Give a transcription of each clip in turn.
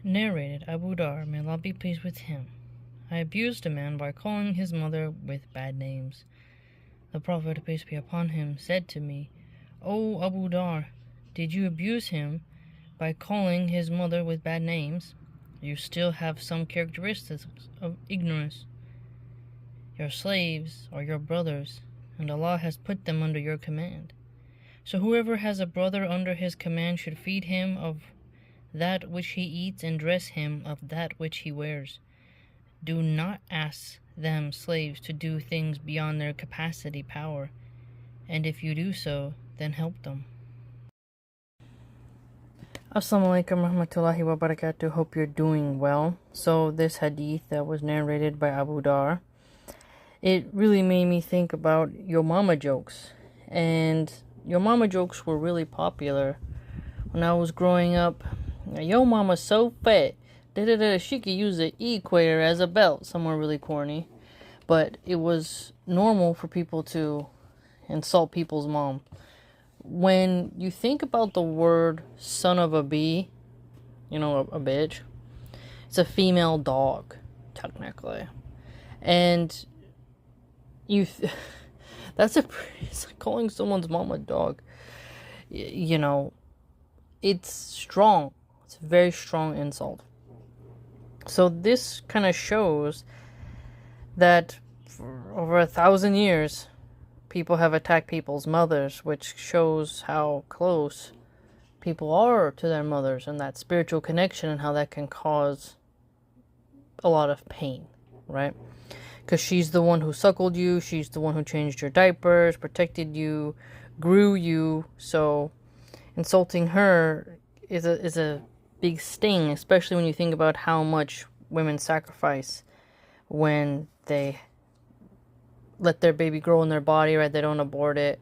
Narrated Abu Dhar, may Allah be pleased with him. I abused a man by calling his mother with bad names. The Prophet, peace be upon him, said to me, O Abu Dhar, did you abuse him by calling his mother with bad names? You still have some characteristics of ignorance. Your slaves are your brothers, and Allah has put them under your command. So whoever has a brother under his command should feed him of that which he eats and dress him of that which he wears. Do not ask them, slaves, to do things beyond their capacity, power, and if you do so, then help them. Assalamu alaikum warahmatullahi wabarakatuh. Hope you're doing well. So this hadith that was narrated by Abu Dhar, it really made me think about yo mama jokes. And yo mama jokes were really popular when I was growing up. Yo mama's so fat. She could use an equator as a belt. Somewhere really corny. But it was normal for people to insult people's mom. When you think about the word son of a bee, a bitch, it's a female dog, technically. And it's like calling someone's mom a dog. It's strong. It's a very strong insult. So this kind of shows that for over 1,000 years, people have attacked people's mothers, which shows how close people are to their mothers and that spiritual connection and how that can cause a lot of pain, right? Because she's the one who suckled you, she's the one who changed your diapers, protected you, grew you, so insulting her is a big sting, especially when you think about how much women sacrifice when they let their baby grow in their body, right? They don't abort it.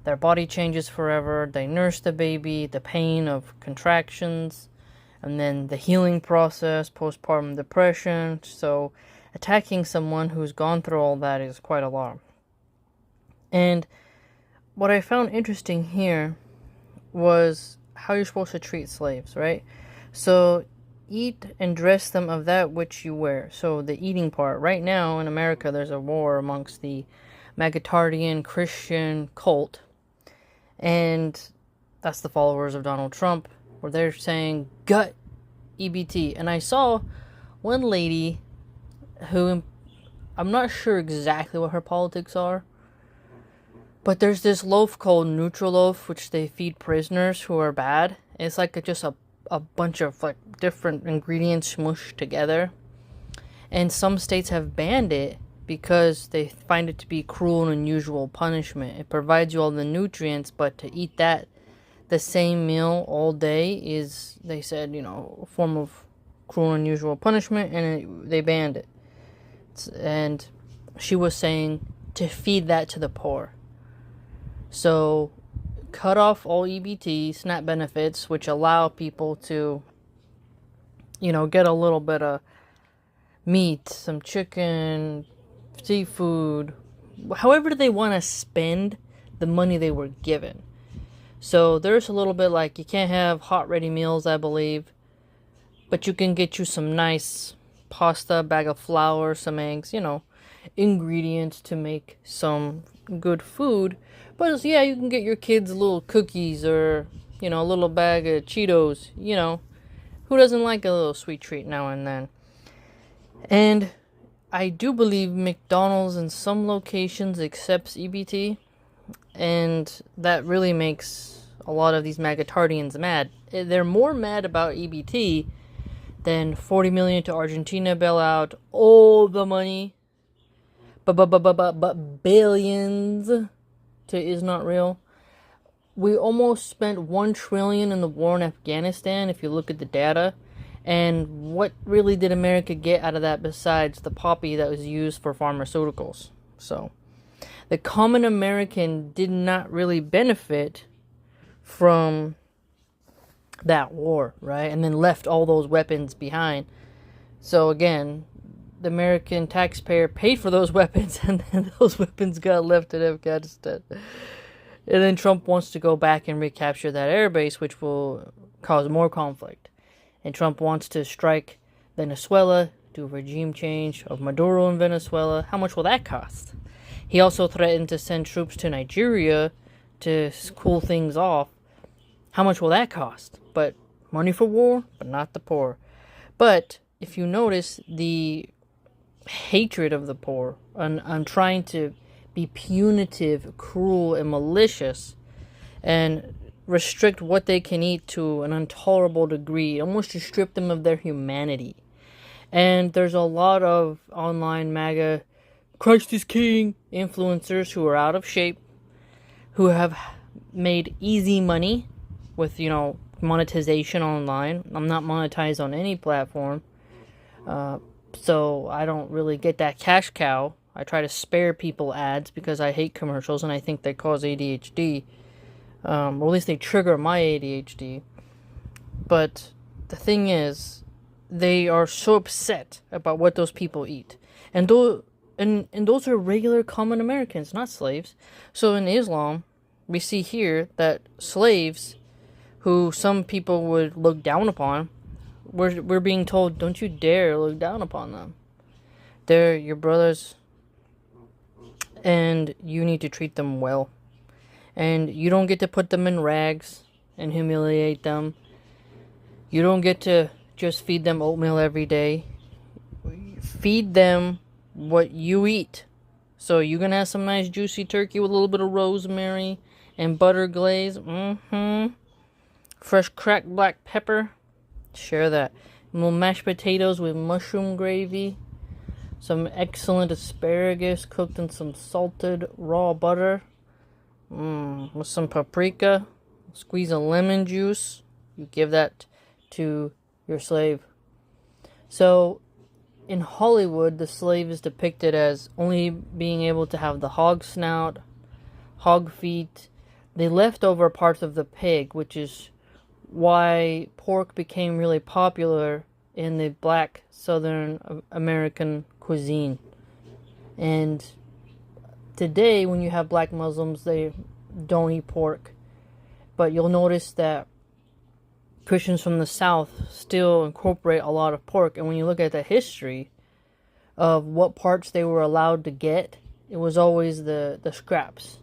Their body changes forever. They nurse the baby, the pain of contractions, and then the healing process, postpartum depression. So attacking someone who's gone through all that is quite a lot. And what I found interesting here was how you're supposed to treat slaves, right? So eat and dress them of that which you wear. So the eating part. Right now in America, there's a war amongst the Magatardian Christian cult. And that's the followers of Donald Trump, where they're saying, gut EBT. And I saw one lady who, I'm not sure exactly what her politics are, but there's this loaf called neutral loaf, which they feed prisoners who are bad. It's like just a bunch of like different ingredients smushed together, and some states have banned it because they find it to be cruel and unusual punishment. It provides you all the nutrients, but to eat that the same meal all day is, they said, a form of cruel and unusual punishment, and they banned it. And she was saying to feed that to the poor. So cut off all EBT, SNAP benefits, which allow people to, get a little bit of meat, some chicken, seafood, however they want to spend the money they were given. So there's a little bit like you can't have hot ready meals, I believe, but you can get you some nice pasta, bag of flour, some eggs, ingredients to make some good food. But yeah, you can get your kids little cookies or, a little bag of Cheetos, Who doesn't like a little sweet treat now and then? And I do believe McDonald's in some locations accepts EBT. And that really makes a lot of these Magatardians mad. They're more mad about EBT than 40 million to Argentina bailout, all the money, but billions to is not real. We almost spent 1 trillion in the war in Afghanistan, if you look at the data. And what really did America get out of that besides the poppy that was used for pharmaceuticals? So the common American did not really benefit from that war, right? And then left all those weapons behind. So again, the American taxpayer paid for those weapons, and then those weapons got left in Afghanistan. And then Trump wants to go back and recapture that airbase, which will cause more conflict. And Trump wants to strike Venezuela, do a regime change of Maduro in Venezuela. How much will that cost? He also threatened to send troops to Nigeria to cool things off. How much will that cost? But money for war, but not the poor. But if you notice the hatred of the poor, and trying to be punitive, cruel, and malicious, and restrict what they can eat to an intolerable degree, almost to strip them of their humanity. And there's a lot of online MAGA Christ is King influencers who are out of shape, who have made easy money with, monetization online. I'm not monetized on any platform, so I don't really get that cash cow. I try to spare people ads because I hate commercials and I think they cause ADHD. Or at least they trigger my ADHD. But the thing is, they are so upset about what those people eat. And those are regular common Americans, not slaves. So in Islam, we see here that slaves, who some people would look down upon, we're being told, don't you dare look down upon them. They're your brothers, and you need to treat them well. And you don't get to put them in rags and humiliate them. You don't get to just feed them oatmeal every day. Feed them what you eat. So you're going to have some nice juicy turkey with a little bit of rosemary and butter glaze. Fresh cracked black pepper. Share that. Little mashed potatoes with mushroom gravy. Some excellent asparagus cooked in some salted raw butter. With some paprika. Squeeze a lemon juice. You give that to your slave. So, in Hollywood, the slave is depicted as only being able to have the hog snout, hog feet, the leftover parts of the pig, which is why pork became really popular in the black Southern American cuisine. And today, when you have black Muslims, they don't eat pork. But you'll notice that Christians from the South still incorporate a lot of pork. And when you look at the history of what parts they were allowed to get, it was always the scraps.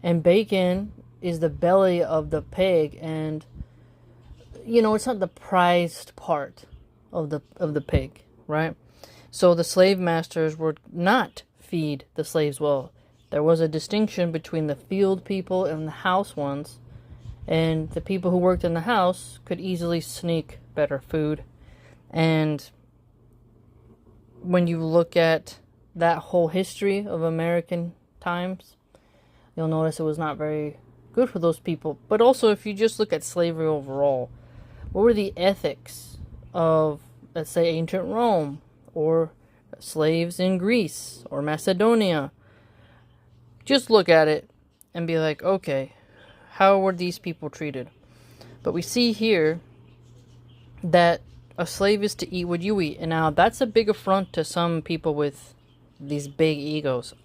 And bacon is the belly of the pig, and it's not the prized part of the pig, right? So the slave masters would not feed the slaves well. There was a distinction between the field people and the house ones, and the people who worked in the house could easily sneak better food. And when you look at that whole history of American times, you'll notice it was not very good for those people. But also, if you just look at slavery overall, what were the ethics of, let's say, ancient Rome, or slaves in Greece, or Macedonia? Just look at it and be like, okay, how were these people treated? But we see here that a slave is to eat what you eat. And now that's a big affront to some people with these big egos.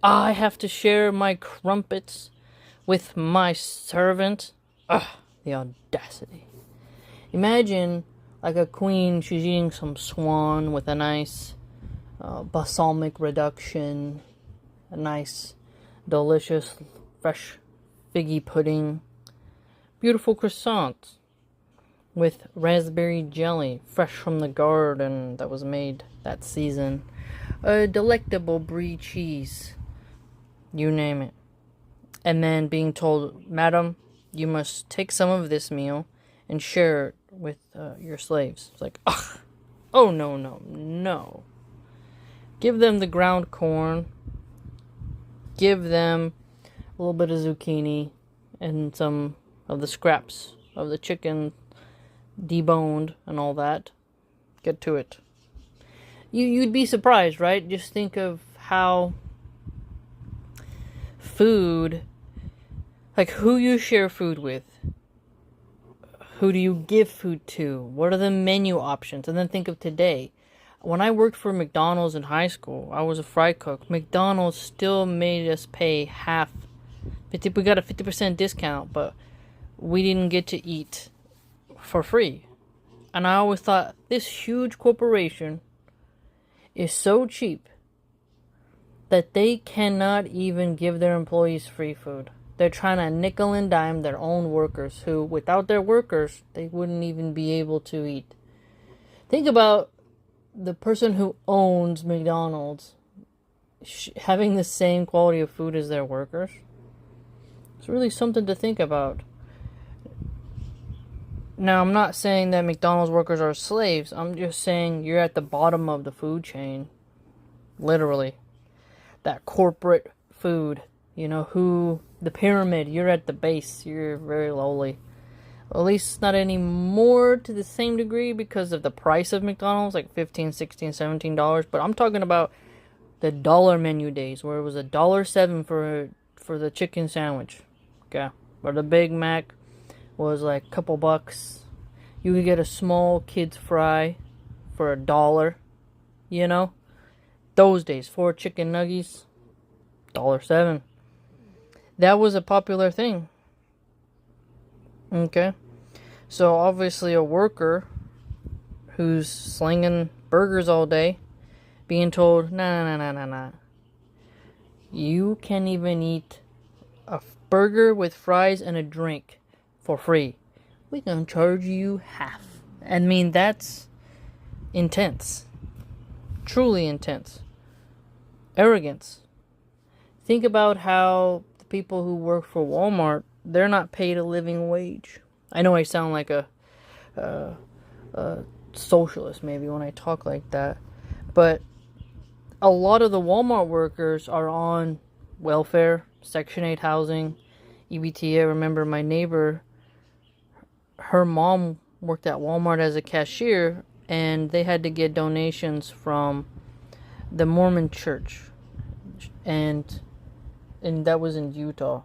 I have to share my crumpets with my servant. The audacity. Imagine like a queen, she's eating some swan with a nice balsamic reduction, a nice, delicious, fresh figgy pudding, beautiful croissants with raspberry jelly, fresh from the garden that was made that season, a delectable brie cheese, you name it. And then being told, madam, you must take some of this meal and share it with your slaves. It's like, oh, no. Give them the ground corn. Give them a little bit of zucchini and some of the scraps of the chicken, deboned and all that. Get to it. You'd be surprised, right? Just think of how food, like who you share food with. Who do you give food to? What are the menu options? And then think of today. When I worked for McDonald's in high school, I was a fry cook. McDonald's still made us pay half. We got a 50% discount, but we didn't get to eat for free. And I always thought this huge corporation is so cheap that they cannot even give their employees free food. They're trying to nickel and dime their own workers, who, without their workers, they wouldn't even be able to eat. Think about the person who owns McDonald's having the same quality of food as their workers. It's really something to think about. Now, I'm not saying that McDonald's workers are slaves. I'm just saying you're at the bottom of the food chain. Literally. That corporate food. You know, the pyramid, you're at the base. You're very lowly. At least not anymore to the same degree because of the price of McDonald's, like $15, $16, $17. But I'm talking about the dollar menu days, where it was $1.07 for the chicken sandwich. Okay. Or the Big Mac was like a couple bucks. You could get a small kid's fry for $1. You know? Those days, 4 chicken nuggets, $1.07. That was a popular thing. Okay? So obviously a worker who's slinging burgers all day, being told, nah. You can't even eat a burger with fries and a drink for free. We're gonna charge you half. I mean, that's intense. Truly intense. Arrogance. Think about how the people who work for Walmart, they're not paid a living wage. I know I sound like a socialist maybe when I talk like that, but a lot of the Walmart workers are on welfare, Section 8 housing, EBT. I remember my neighbor, her mom worked at Walmart as a cashier, and they had to get donations from the Mormon church, and that was in Utah.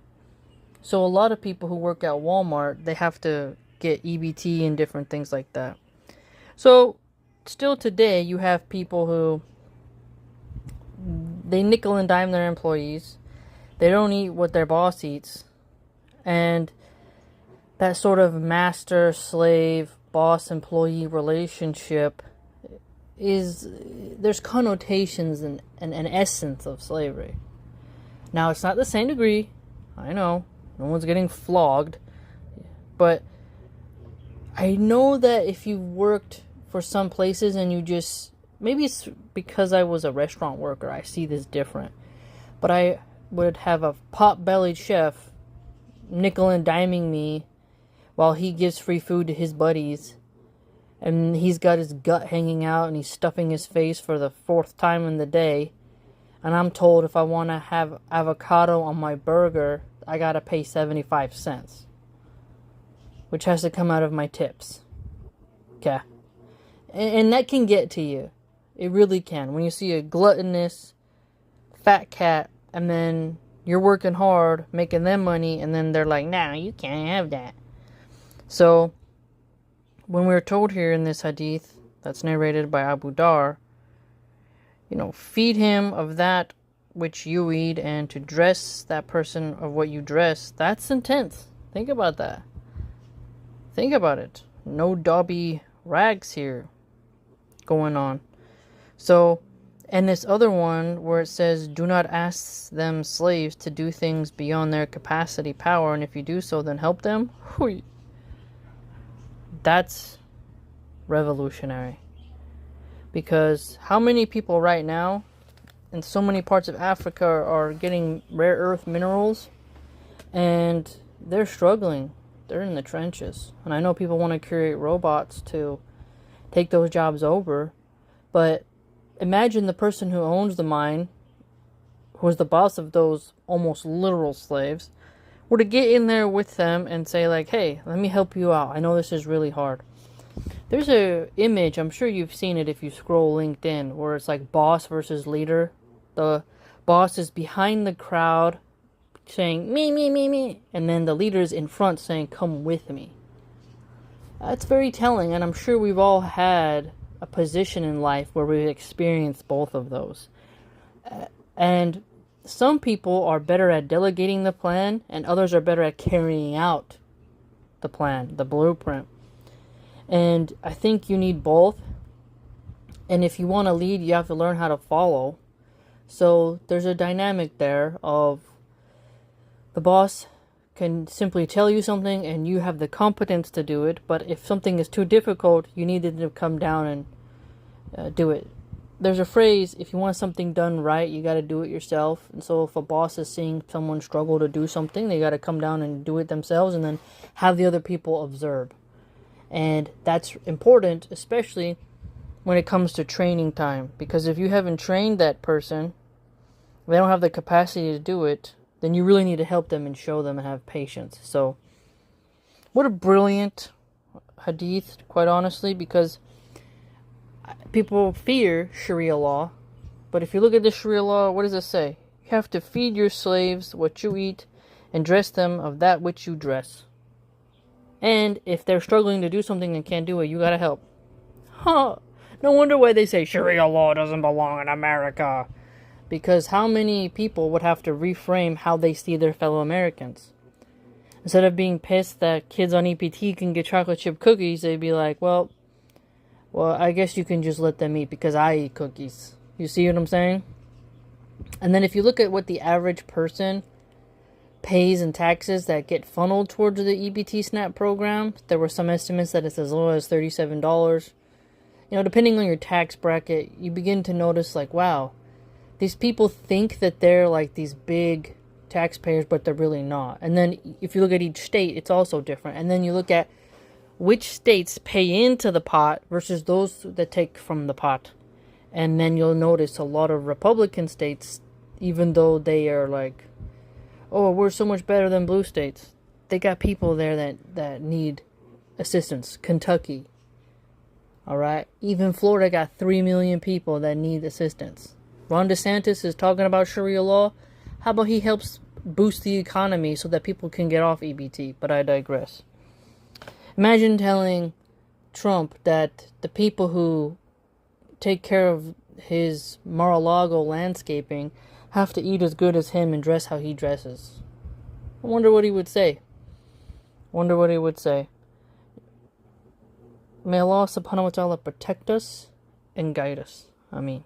So a lot of people who work at Walmart, they have to get EBT and different things like that. So still today, you have people who they nickel and dime their employees. They don't eat what their boss eats. And that sort of master-slave, boss-employee relationship there's connotations and an essence of slavery. Now, it's not the same degree. I know. No one's getting flogged. But I know that if you worked for some places and you just... Maybe it's because I was a restaurant worker, I see this different. But I would have a pot-bellied chef nickel and diming me while he gives free food to his buddies. And he's got his gut hanging out and he's stuffing his face for the 4th time in the day. And I'm told if I want to have avocado on my burger, I gotta pay 75 cents. Which has to come out of my tips. Okay. And that can get to you. It really can. When you see a gluttonous, fat cat, and then you're working hard, making them money, and then they're like, nah, you can't have that. So, when we're told here in this hadith, that's narrated by Abu Dhar, feed him of that which you eat, and to dress that person of what you dress, that's intense. Think about that. Think about it. No dobby rags here going on. So, and this other one where it says, do not ask them slaves to do things beyond their capacity, power, and if you do so, then help them. Hui. That's revolutionary. Because how many people right now in so many parts of Africa are getting rare earth minerals and they're struggling. They're in the trenches. And I know people want to create robots to take those jobs over, but imagine the person who owns the mine, who is the boss of those almost literal slaves, were to get in there with them and say like, hey, let me help you out. I know this is really hard. There's a image, I'm sure you've seen it if you scroll LinkedIn, where it's like boss versus leader. The boss is behind the crowd saying, me, and then the leader is in front saying, come with me. That's very telling, and I'm sure we've all had a position in life where we've experienced both of those. And some people are better at delegating the plan, and others are better at carrying out the plan, the blueprint. And I think you need both. And if you want to lead, you have to learn how to follow. So there's a dynamic there of the boss can simply tell you something and you have the competence to do it. But if something is too difficult, you need them to come down and do it. There's a phrase, if you want something done right, you got to do it yourself. And so if a boss is seeing someone struggle to do something, they got to come down and do it themselves and then have the other people observe. And that's important, especially when it comes to training time. Because if you haven't trained that person, they don't have the capacity to do it, then you really need to help them and show them and have patience. So, what a brilliant hadith, quite honestly, because people fear Sharia law. But if you look at the Sharia law, what does it say? You have to feed your slaves what you eat and dress them of that which you dress. And if they're struggling to do something and can't do it, you gotta help. Huh. No wonder why they say Sharia law doesn't belong in America. Because how many people would have to reframe how they see their fellow Americans? Instead of being pissed that kids on EPT can get chocolate chip cookies, they'd be like, well, I guess you can just let them eat because I eat cookies. You see what I'm saying? And then if you look at what the average person pays in taxes that get funneled towards the EBT SNAP program, there were some estimates that it's as low as $37. Depending on your tax bracket, you begin to notice like, wow, these people think that they're like these big taxpayers, but they're really not. And then if you look at each state, it's also different. And then you look at which states pay into the pot versus those that take from the pot. And then you'll notice a lot of Republican states, even though they are like, oh, we're so much better than blue states, they got people there that need assistance. Kentucky. Alright? Even Florida got 3 million people that need assistance. Ron DeSantis is talking about Sharia law. How about he helps boost the economy so that people can get off EBT? But I digress. Imagine telling Trump that the people who take care of his Mar-a-Lago landscaping have to eat as good as him and dress how he dresses. I wonder what he would say. May Allah subhanahu wa ta'ala protect us and guide us. Ameen.